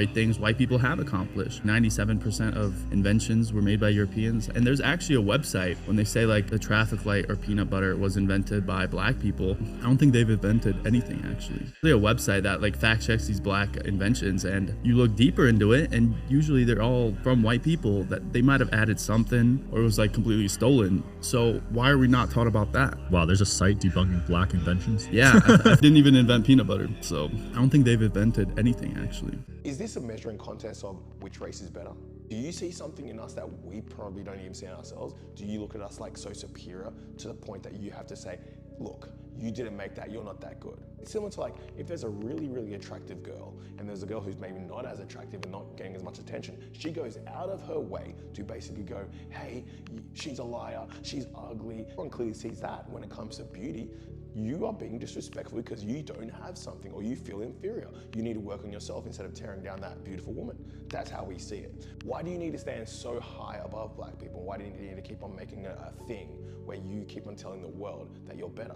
things white people have accomplished. 97% of inventions were made by Europeans, and there's actually a website when they say like the traffic light or peanut butter was invented by black people. I don't think they've invented anything actually. There's a website that like fact checks these black inventions, and you look deeper into it and usually they're all from white people that they might have added something or it was like completely stolen. So why are we not taught about that? Wow, there's a site debunking black inventions? Yeah, I didn't even invent peanut butter, so I don't think they've invented anything actually. Is this a measuring contest of which race is better? Do you see something in us that we probably don't even see in ourselves? Do you look at us like so superior to the point that you have to say, look, you didn't make that, you're not that good? It's similar to like, if there's a really, really attractive girl and there's a girl who's maybe not as attractive and not getting as much attention, she goes out of her way to basically go, hey, she's a liar, she's ugly. Everyone clearly sees that. When it comes to beauty, you are being disrespectful because you don't have something or you feel inferior. You need to work on yourself instead of tearing down that beautiful woman. That's how we see it. Why do you need to stand so high above black people? Why do you need to keep on making it a thing where you keep on telling the world that you're better?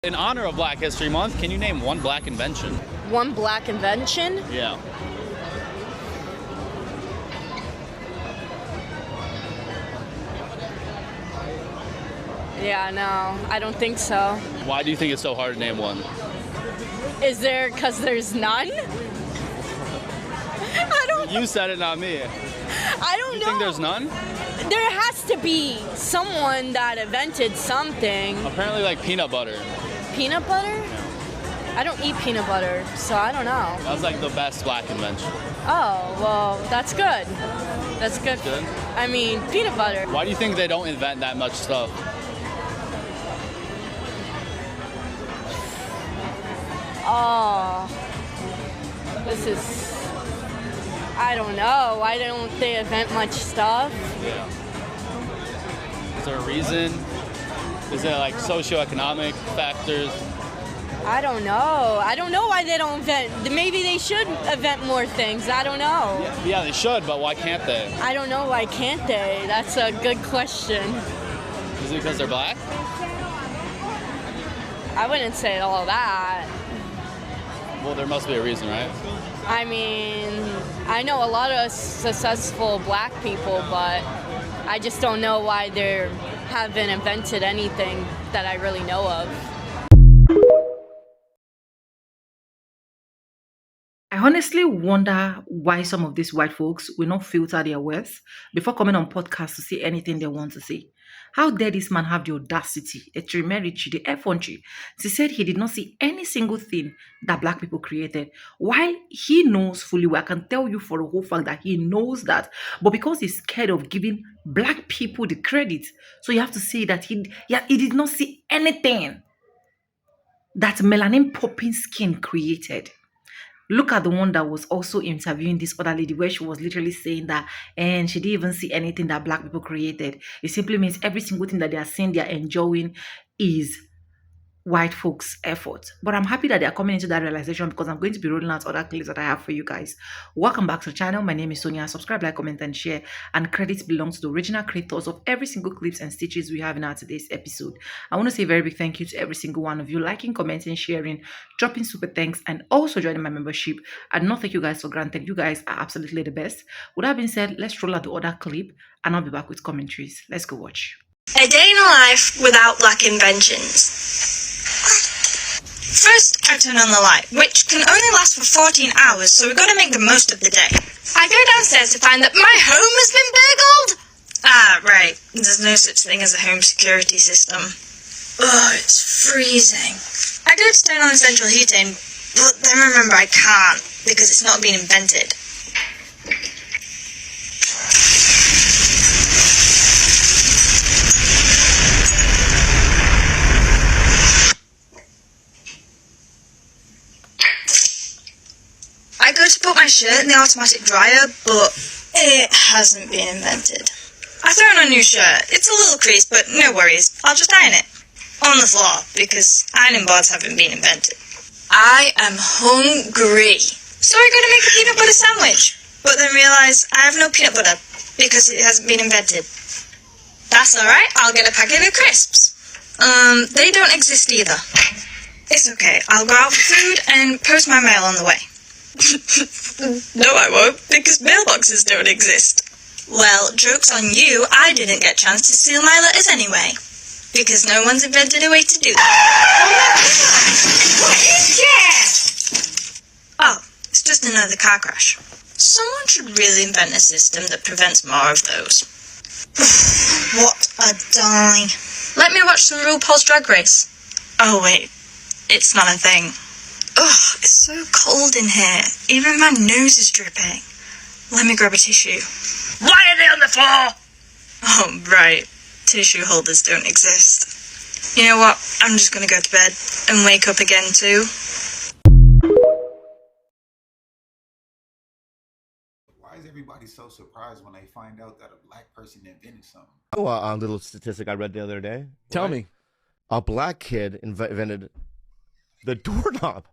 In honor of Black History Month, can you name one black invention? One black invention? Yeah. Yeah, no, I don't think so. Why do you think it's so hard to name one? Is there, because there's none? I don't You said it, not me. I don't You know. think there's none? There has to be someone that invented something. Apparently like peanut butter. Peanut butter? I don't eat peanut butter, so I don't know. That's like the best black invention. Oh, well, that's good. That's good. Good? I mean, peanut butter. Why do you think they don't invent that much stuff? Oh, this is, I don't know. Why don't they invent much stuff? Yeah. Is there a reason? Is it like socioeconomic factors? I don't know. I don't know why they don't invent. Maybe they should invent more things. I don't know. Yeah, they should, but why can't they? I don't know. Why can't they? That's a good question. Is it because they're black? I wouldn't say all that. Well, there must be a reason, right? I mean, I know a lot of successful black people, but I just don't know why they haven't invented anything that I really know of. I honestly wonder why some of these white folks will not filter their words before coming on podcasts to say anything they want to say. How dare this man have the audacity, the temerity, the effrontery to say he did not see any single thing that black people created, while he knows fully well. I can tell you for a whole fact that he knows that, but because he's scared of giving black people the credit, so you have to say that he did not see anything that melanin popping skin created. Look at the one that was also interviewing this other lady, where she was literally saying that, and she didn't even see anything that black people created. It simply means every single thing that they are saying, they are enjoying is white folks' effort. But I'm happy that they are coming into that realization, because I'm going to be rolling out other clips that I have for you guys. Welcome back to the channel. My name is Sonia. Subscribe, like, comment, and share. And credits belongs to the original creators of every single clips and stitches we have in our today's episode. I want to say a very big thank you to every single one of you, liking, commenting, sharing, dropping super thanks, and also joining my membership. I do not take you guys for granted. You guys are absolutely the best. With that being said, let's roll out the other clip, and I'll be back with commentaries. Let's go watch. A day in a life without black inventions. First, I turn on the light, which can only last for 14 hours, so we've got to make the most of the day. I go downstairs to find that my home has been burgled! Ah, right. There's no such thing as a home security system. Oh, it's freezing. I go to turn on the central heating, but then remember I can't, because it's not been invented. I go to put my shirt in the automatic dryer, but it hasn't been invented. I throw on a new shirt. It's a little creased, but no worries. I'll just iron it. On the floor, because ironing boards haven't been invented. I am hungry. So I go to make a peanut butter sandwich, but then realise I have no peanut butter, because it hasn't been invented. That's alright, I'll get a packet of crisps. They don't exist either. It's okay. I'll go out for food and post my mail on the way. No, I won't, because mailboxes don't exist. Well, joke's on you. I didn't get a chance to seal my letters anyway. Because no one's invented a way to do that. What is that? Oh, it's just another car crash. Someone should really invent a system that prevents more of those. What a dime. Let me watch some RuPaul's Drag Race. Oh wait, it's not a thing. Ugh, it's so cold in here. Even my nose is dripping. Let me grab a tissue. Why are they on the floor? Oh, right. Tissue holders don't exist. You know what? I'm just gonna go to bed and wake up again too. Why is everybody so surprised when they find out that a black person invented something? Oh, a little statistic I read the other day. Tell me. A black kid invented the doorknob.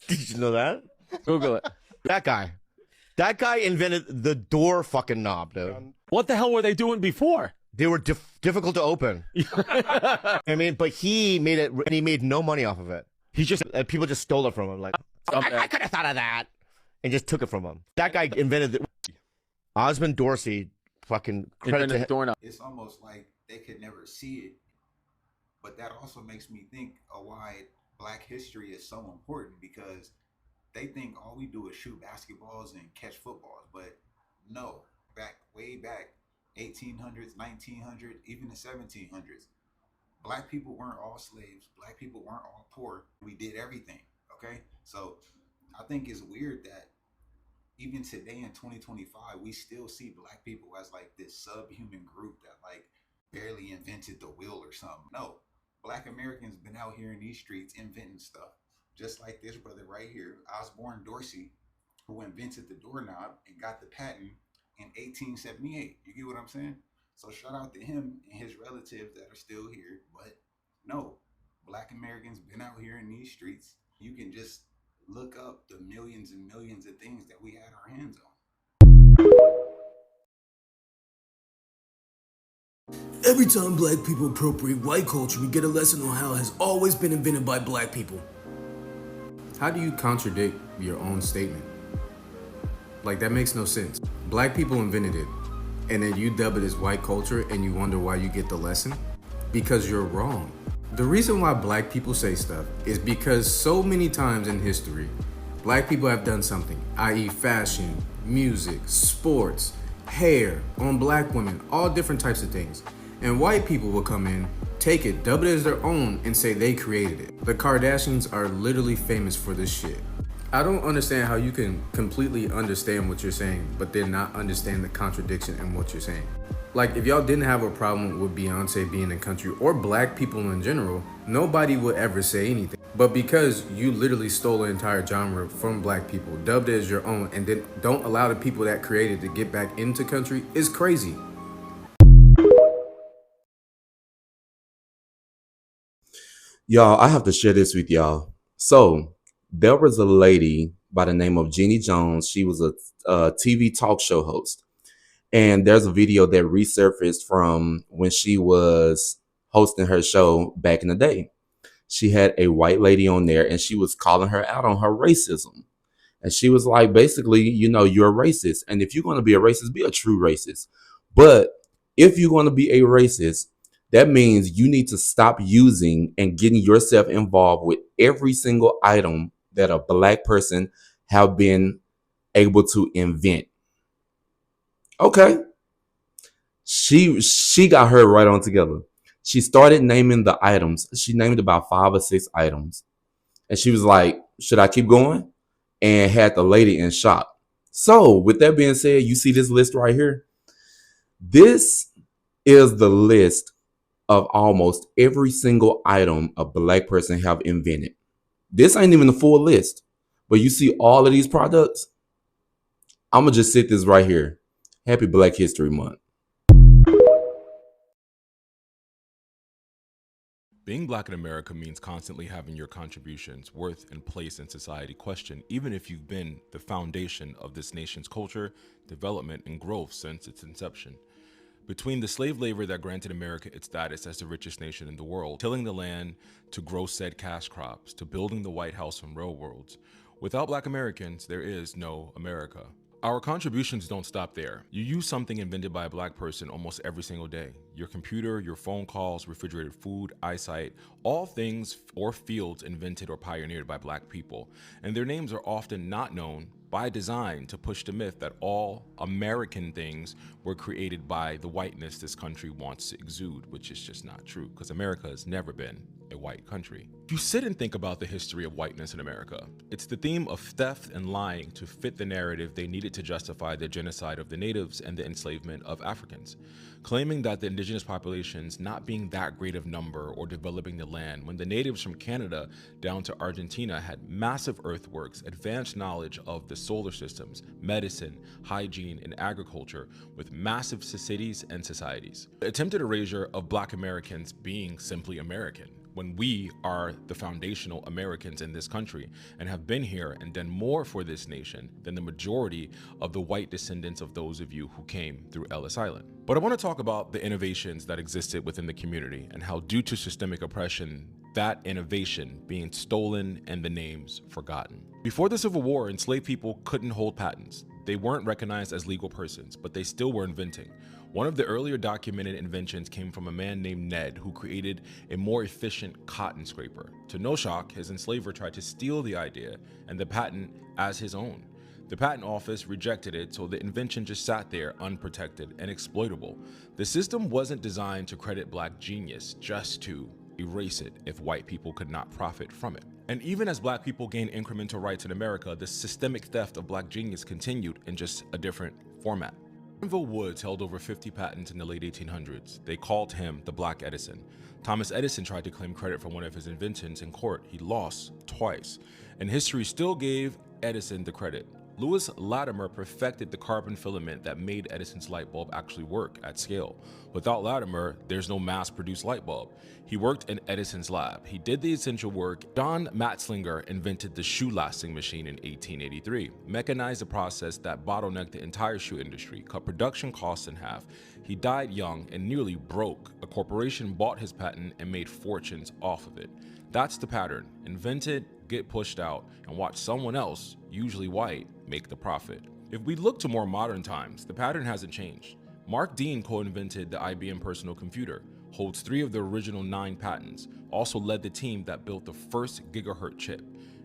Did you know that? Google it. That guy invented the door fucking knob, dude. What the hell were they doing before? They were difficult to open. I mean, but he made it, and he made no money off of it. People just stole it from him. Like, I could have thought of that, and just took it from him. That guy invented it. Osmond Dorsey, fucking credit to him. Doorknob. It's almost like they could never see it. But that also makes me think of why black history is so important, because they think all we do is shoot basketballs and catch footballs. But no, way back, 1800s, 1900s, even the 1700s, black people weren't all slaves. Black people weren't all poor. We did everything, okay? So I think it's weird that even today in 2025, we still see black people as like this subhuman group that like barely invented the wheel or something. No, black Americans been out here in these streets inventing stuff. Just like this brother right here, Osborne Dorsey, who invented the doorknob and got the patent in 1878. You get what I'm saying? So shout out to him and his relatives that are still here. But no, black Americans been out here in these streets. You can just look up the millions and millions of things that we had our hands on. Every time black people appropriate white culture, we get a lesson on how it has always been invented by black people. How do you contradict your own statement? Like, that makes no sense. Black people invented it, and then you dub it as white culture, and you wonder why you get the lesson? Because you're wrong. The reason why black people say stuff is because so many times in history, black people have done something, i.e. fashion, music, sports, hair, on black women, all different types of things. And white people will come in, take it, dub it as their own, and say they created it. The Kardashians are literally famous for this shit. I don't understand how you can completely understand what you're saying, but then not understand the contradiction in what you're saying. Like, if y'all didn't have a problem with Beyonce being in country, or black people in general, nobody would ever say anything. But because you literally stole an entire genre from black people, dubbed it as your own, and then don't allow the people that created to get back into country, is crazy. Y'all, I have to share this with y'all. So, there was a lady by the name of Jeannie Jones. She was a TV talk show host. And there's a video that resurfaced from when she was hosting her show back in the day. She had a white lady on there, and she was calling her out on her racism. And she was like, basically, you know, you're a racist. And if you're going to be a racist, be a true racist. But if you're going to be a racist, that means you need to stop using and getting yourself involved with every single item that a black person have been able to invent. Okay. She got her right on together. She started naming the items. She named about 5 or 6 items. And she was like, should I keep going? And had the lady in shock. So with that being said, you see this list right here? This is the list of almost every single item a black person have invented. This ain't even the full list. But you see all of these products? I'm going to just sit this right here. Happy Black History Month. Being black in America means constantly having your contributions, worth, and place in society questioned, even if you've been the foundation of this nation's culture, development, and growth since its inception. Between the slave labor that granted America its status as the richest nation in the world, tilling the land to grow said cash crops, to building the White House and railroads, without Black Americans, there is no America. Our contributions don't stop there. You use something invented by a Black person almost every single day. Your computer, your phone calls, refrigerated food, eyesight, all things or fields invented or pioneered by Black people. And their names are often not known by design to push the myth that all American things were created by the whiteness this country wants to exude, which is just not true, because America has never been a white country. If you sit and think about the history of whiteness in America, it's the theme of theft and lying to fit the narrative they needed to justify the genocide of the natives and the enslavement of Africans, claiming that the indigenous populations not being that great of number or developing the land when the natives from Canada down to Argentina had massive earthworks, advanced knowledge of the solar systems, medicine, hygiene, and agriculture with massive cities and societies. The attempted erasure of Black Americans being simply American, when we are the foundational Americans in this country and have been here and done more for this nation than the majority of the white descendants of those of you who came through Ellis Island. But I want to talk about the innovations that existed within the community and how, due to systemic oppression, that innovation being stolen and the names forgotten. Before the Civil War, enslaved people couldn't hold patents. They weren't recognized as legal persons, but they still were inventing. One of the earlier documented inventions came from a man named Ned, who created a more efficient cotton scraper. To no shock, his enslaver tried to steal the idea and the patent as his own. The patent office rejected it, so the invention just sat there unprotected and exploitable. The system wasn't designed to credit Black genius, just to erase it if white people could not profit from it. And even as Black people gained incremental rights in America, the systemic theft of Black genius continued in just a different format. Granville Woods held over 50 patents in the late 1800s. They called him the Black Edison. Thomas Edison tried to claim credit for one of his inventions in court. He lost twice, and history still gave Edison the credit. Lewis Latimer perfected the carbon filament that made Edison's light bulb actually work at scale. Without Latimer, there's no mass-produced light bulb. He worked in Edison's lab. He did the essential work. John Matzlinger invented the shoe lasting machine in 1883, mechanized the process that bottlenecked the entire shoe industry, cut production costs in half. He died young and nearly broke. A corporation bought his patent and made fortunes off of it. That's the pattern. Invented, get pushed out, and watch someone else, usually white, make the profit. If we look to more modern times, the pattern hasn't changed. Mark Dean co-invented the IBM personal computer, holds 3 of the original 9 patents, also led the team that built the first gigahertz chip.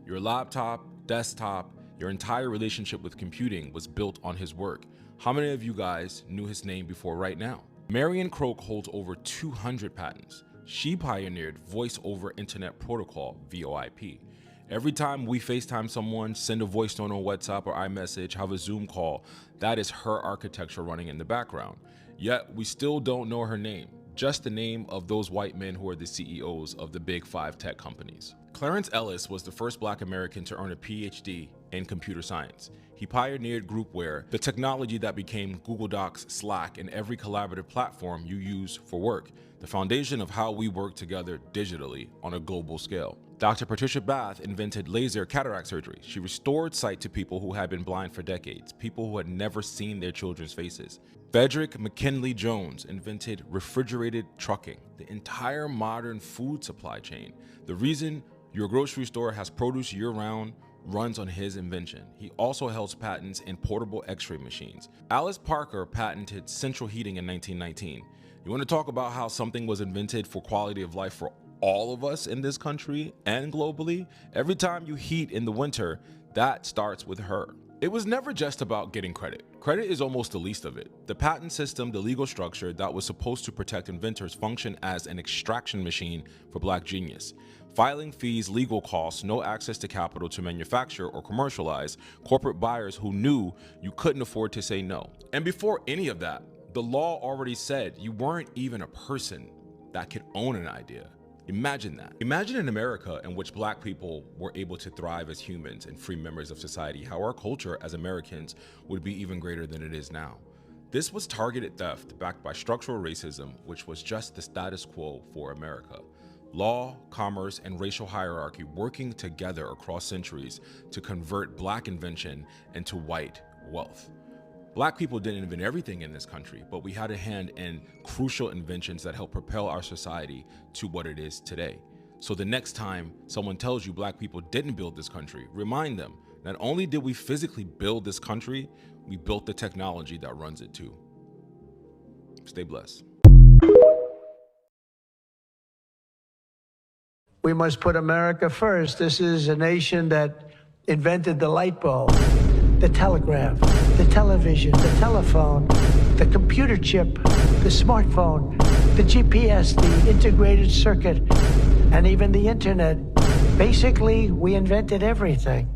Your laptop, desktop, your entire relationship with computing was built on his work. How many of you guys knew his name before right now? Marion Croak holds over 200 patents. She pioneered voice over internet protocol, VoIP. Every time we FaceTime someone, send a voice note on WhatsApp or iMessage, have a Zoom call, that is her architecture running in the background. Yet we still don't know her name, just the name of those white men who are the CEOs of the big 5 tech companies. Clarence Ellis was the first Black American to earn a PhD in computer science. He pioneered groupware, the technology that became Google Docs, Slack, and every collaborative platform you use for work, the foundation of how we work together digitally on a global scale. Dr. Patricia Bath invented laser cataract surgery. She restored sight to people who had been blind for decades, people who had never seen their children's faces. Frederick McKinley Jones invented refrigerated trucking, the entire modern food supply chain. The reason your grocery store has produce year-round runs on his invention. He also holds patents in portable x-ray machines. Alice Parker patented central heating in 1919. You want to talk about how something was invented for quality of life for all of us in this country and globally? Every time you heat in the winter, that starts with her. It was never just about getting credit. Credit is almost the least of it. The patent system, the legal structure that was supposed to protect inventors, functioned as an extraction machine for Black genius. Filing fees, legal costs, no access to capital to manufacture or commercialize, corporate buyers who knew you couldn't afford to say no. And before any of that, the law already said you weren't even a person that could own an idea. Imagine that. Imagine an America in which Black people were able to thrive as humans and free members of society, how our culture as Americans would be even greater than it is now. This was targeted theft backed by structural racism, which was just the status quo for America. Law, commerce, and racial hierarchy working together across centuries to convert Black invention into white wealth. Black people didn't invent everything in this country, but we had a hand in crucial inventions that helped propel our society to what it is today. So the next time someone tells you black people didn't build this country, remind them, not only did we physically build this country, we built the technology that runs it too. Stay blessed. We must put America first. This is a nation that invented the light bulb, the telegraph, the television, the telephone, the computer chip, the smartphone, the GPS, the integrated circuit, and even the internet. Basically, we invented everything.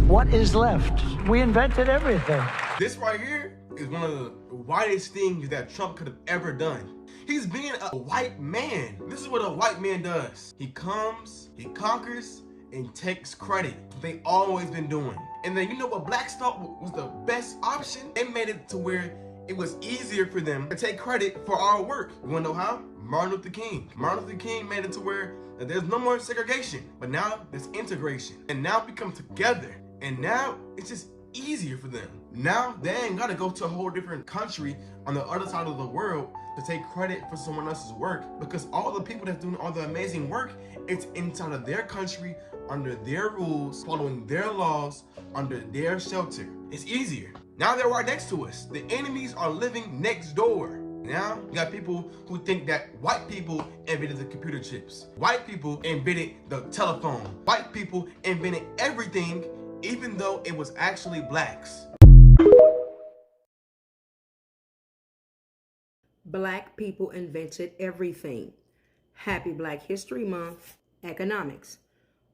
What is left? We invented everything. This right here is one of the whitest things that Trump could have ever done. He's being a white man. This is what a white man does. He comes, he conquers, and takes credit. They always been doing. And then you know what blacks thought was the best option? They made it to where it was easier for them to take credit for our work. You wanna know how? Martin Luther King. Martin Luther King made it to where there's no more segregation, but now there's integration. And now we come together. And now it's just easier for them. Now they ain't gotta go to a whole different country on the other side of the world to take credit for someone else's work, because all the people that's doing all the amazing work, it's inside of their country, under their rules, following their laws, under their shelter. It's easier. Now they're right next to us. The enemies are living next door. Now you got people who think that white people invented the computer chips. White people invented the telephone. White people invented everything, even though it was actually blacks. Black people invented everything. Happy Black History Month. Economics.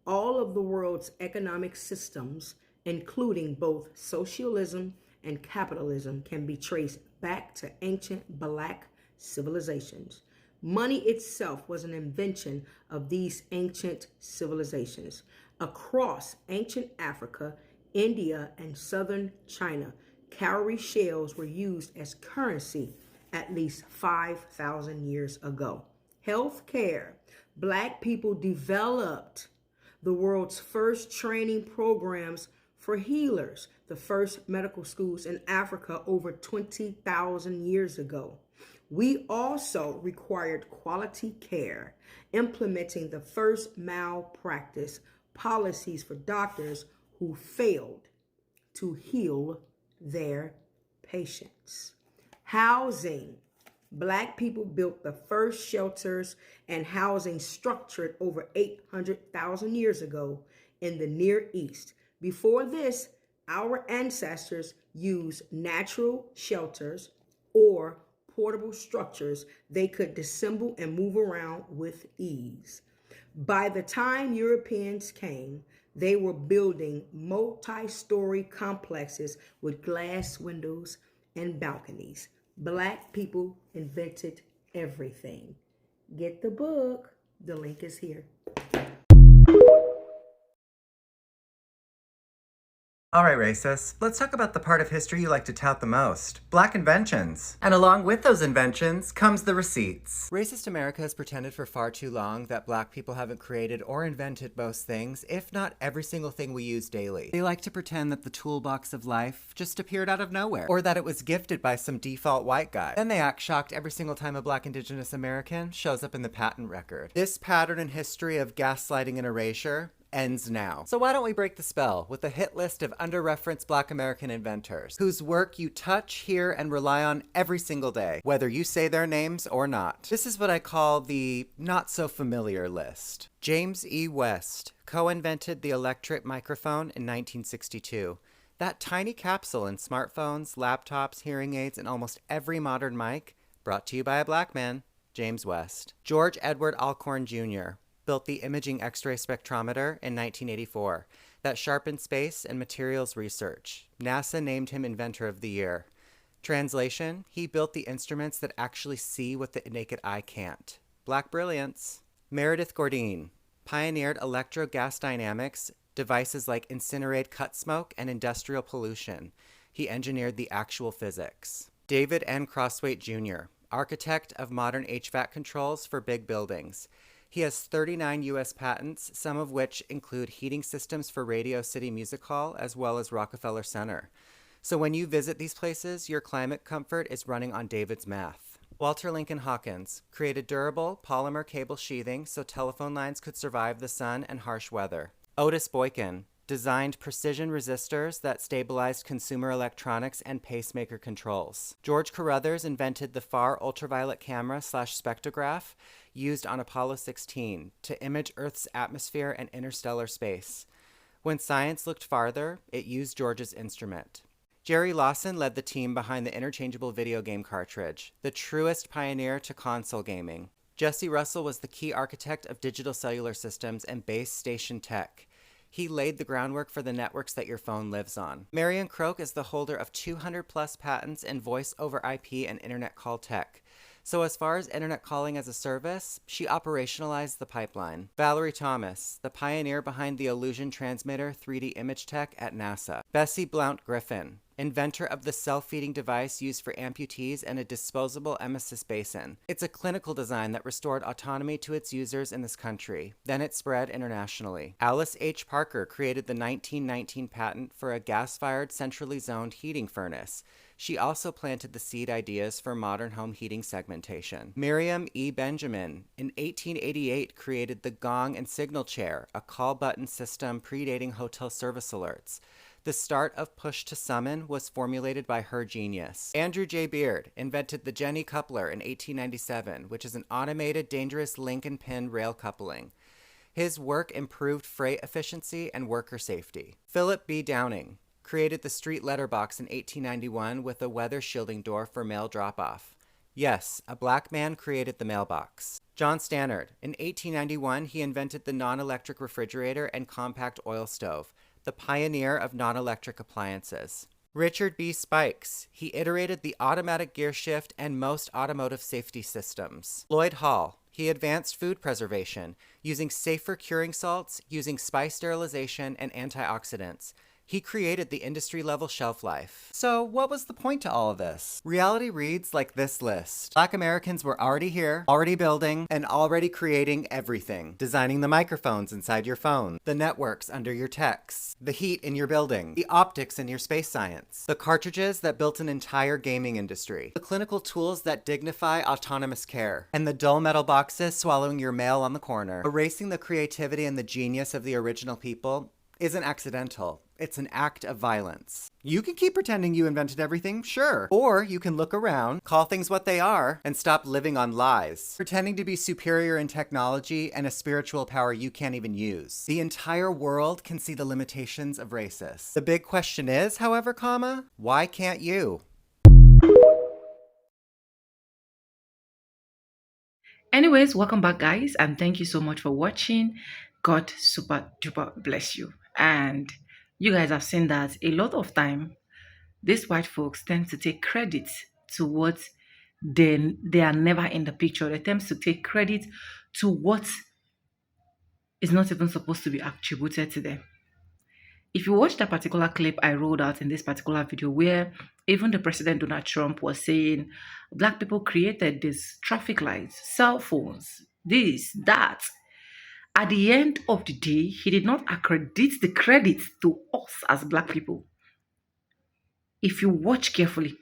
All of the world's economic systems, including both socialism and capitalism, can be traced back to ancient black civilizations. Money itself was an invention of these ancient civilizations. Across ancient Africa, India, and southern China, cowrie shells were used as currency at least 5,000 years ago. Healthcare. Black people developed the world's first training programs for healers, the first medical schools in Africa over 20,000 years ago. We also required quality care, implementing the first malpractice policies for doctors who failed to heal their patients. Housing. Black people built the first shelters and housing structured over 800,000 years ago in the Near East. Before this, our ancestors used natural shelters or portable structures they could disassemble and move around with ease. By the time Europeans came, they were building multi-story complexes with glass windows and balconies. Black people invented everything. Get the book. The link is here. All right, racists, let's talk about the part of history you like to tout the most, Black inventions. And along with those inventions comes the receipts. Racist America has pretended for far too long that Black people haven't created or invented most things, if not every single thing we use daily. They like to pretend that the toolbox of life just appeared out of nowhere, or that it was gifted by some default white guy. Then they act shocked every single time a Black Indigenous American shows up in the patent record. This pattern in history of gaslighting and erasure ends now. So why don't we break the spell with a hit list of under-referenced Black American inventors, whose work you touch, hear, and rely on every single day, whether you say their names or not. This is what I call the not-so-familiar list. James E. West co-invented the electric microphone in 1962. That tiny capsule in smartphones, laptops, hearing aids, and almost every modern mic, brought to you by a Black man, James West. George Edward Alcorn Jr. built the imaging X-ray spectrometer in 1984 that sharpened space and materials research. NASA named him Inventor of the Year. Translation, he built the instruments that actually see what the naked eye can't. Black brilliance. Meredith Gourdine pioneered electro-gas dynamics, devices like incinerate cut smoke and industrial pollution. He engineered the actual physics. David N. Crosswaite Jr., architect of modern HVAC controls for big buildings. He has 39 U.S. patents, some of which include heating systems for Radio City Music Hall as well as Rockefeller Center. So when you visit these places, your climate comfort is running on David's math. Walter Lincoln Hawkins created durable polymer cable sheathing so telephone lines could survive the sun and harsh weather. Otis Boykin designed precision resistors that stabilized consumer electronics and pacemaker controls. George Carruthers invented the far ultraviolet camera / spectrograph used on Apollo 16 to image Earth's atmosphere and interstellar space. When science looked farther, it used George's instrument. Jerry Lawson led the team behind the interchangeable video game cartridge, the truest pioneer to console gaming. Jesse Russell was the key architect of digital cellular systems and base station tech. He laid the groundwork for the networks that your phone lives on. Marion Croak is the holder of 200 plus patents in voice over IP and internet call tech. So as far as internet calling as a service, she operationalized the pipeline. Valerie Thomas, the pioneer behind the Illusion Transmitter 3D image tech at NASA. Bessie Blount Griffin, inventor of the self-feeding device used for amputees and a disposable emesis basin. It's a clinical design that restored autonomy to its users in this country. Then it spread internationally. Alice H. Parker created the 1919 patent for a gas-fired centrally zoned heating furnace. She also planted the seed ideas for modern home heating segmentation. Miriam E. Benjamin, in 1888, created the gong and signal chair, a call button system predating hotel service alerts. The start of push to summon was formulated by her genius. Andrew J. Beard invented the Jenny coupler in 1897, which is an automated, dangerous link and pin rail coupling. His work improved freight efficiency and worker safety. Philip B. Downing created the street letterbox in 1891 with a weather shielding door for mail drop-off. Yes, a black man created the mailbox. John Stannard. In 1891, he invented the non-electric refrigerator and compact oil stove, the pioneer of non-electric appliances. Richard B. Spikes. He iterated the automatic gear shift and most automotive safety systems. Lloyd Hall. He advanced food preservation, using safer curing salts, using spice sterilization, and antioxidants. He created the industry-level shelf life. So what was the point to all of this? Reality reads like this list. Black Americans were already here, already building, and already creating everything. Designing the microphones inside your phone, the networks under your techs, the heat in your building, the optics in your space science, the cartridges that built an entire gaming industry, the clinical tools that dignify autonomous care, and the dull metal boxes swallowing your mail on the corner. Erasing the creativity and the genius of the original people isn't accidental. It's an act of violence. You can keep pretending you invented everything, sure. Or you can look around, call things what they are, and stop living on lies. Pretending to be superior in technology and a spiritual power you can't even use. The entire world can see the limitations of racists. The big question is, however, why can't you? Anyways, welcome back, guys, and thank you so much for watching. God super duper bless you. And you guys have seen that a lot of time these white folks tend to take credit to what they are never in the picture. They tend to take credit to what is not even supposed to be attributed to them. If you watch that particular clip I rolled out in this particular video, where even the President Donald Trump was saying black people created these traffic lights, cell phones, this, that. At the end of the day, he did not accredit the credit to us as black people. If you watch carefully,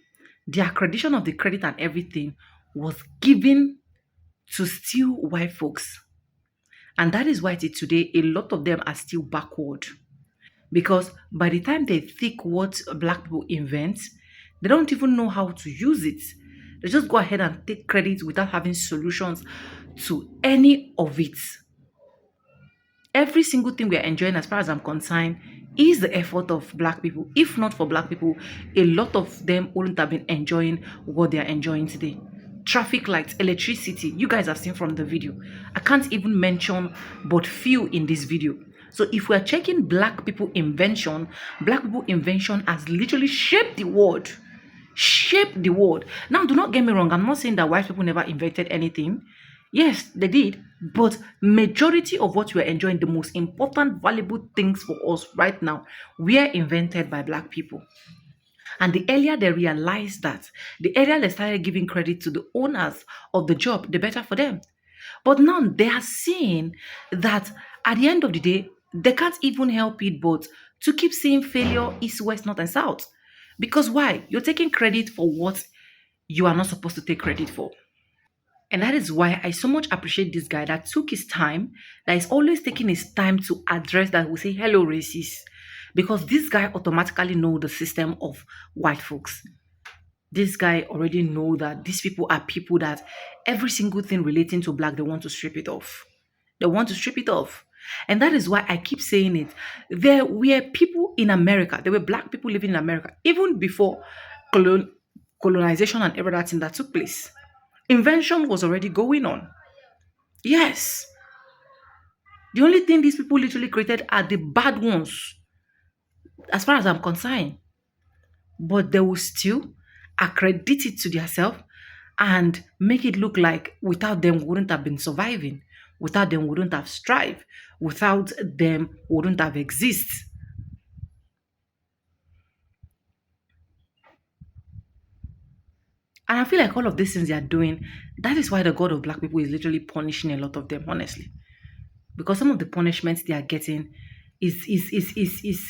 the accreditation of the credit and everything was given to still white folks. And that is why today a lot of them are still backward. Because by the time they think what black people invent, they don't even know how to use it. They just go ahead and take credit without having solutions to any of it. Every single thing we are enjoying, as far as I'm concerned, is the effort of black people. If not for black people, a lot of them wouldn't have been enjoying what they are enjoying today. Traffic lights, electricity, you guys have seen from the video. I can't even mention but few in this video. So if we are checking black people invention has literally shaped the world. Shaped the world. Now, do not get me wrong. I'm not saying that white people never invented anything. Yes, they did. But majority of what we're enjoying, the most important, valuable things for us right now, were invented by black people. And the earlier they realized that, the earlier they started giving credit to the owners of the job, the better for them. But now they are seeing that at the end of the day, they can't even help it but to keep seeing failure east, west, north, and south. Because why? You're taking credit for what you are not supposed to take credit for. And that is why I so much appreciate this guy that took his time, that is always taking his time to address that. We say, hello, racist. Because this guy automatically know the system of white folks. This guy already know that these people are people that every single thing relating to black, they want to strip it off. They want to strip it off. And that is why I keep saying it. There were people in America, there were black people living in America, even before colonization and every other thing that took place. Invention was already going on. Yes. The only thing these people literally created are the bad ones, as far as I'm concerned. But they will still accredit it to themselves and make it look like without them we wouldn't have been surviving, without them we wouldn't have strived, without them we wouldn't have exist. And I feel like all of these things they are doing, that is why the God of black people is literally punishing a lot of them, honestly. Because some of the punishments they are getting is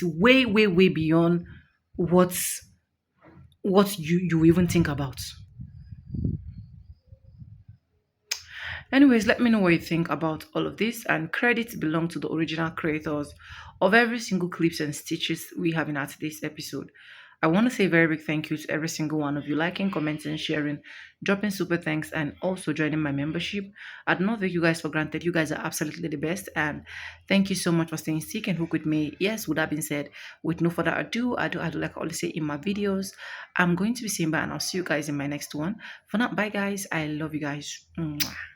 way, way, way beyond what you even think about. Anyways, let me know what you think about all of this, and credits belong to the original creators of every single clips and stitches we have in our today's episode. I want to say a very big thank you to every single one of you liking, commenting, sharing, dropping super thanks, and also joining my membership. I do not take you guys for granted. You guys are absolutely the best, and thank you so much for staying stick and hook with me. Yes, with that being said, with no further ado, I do like I always say in my videos, I'm going to be saying bye, and I'll see you guys in my next one. For now, bye guys. I love you guys. Mwah.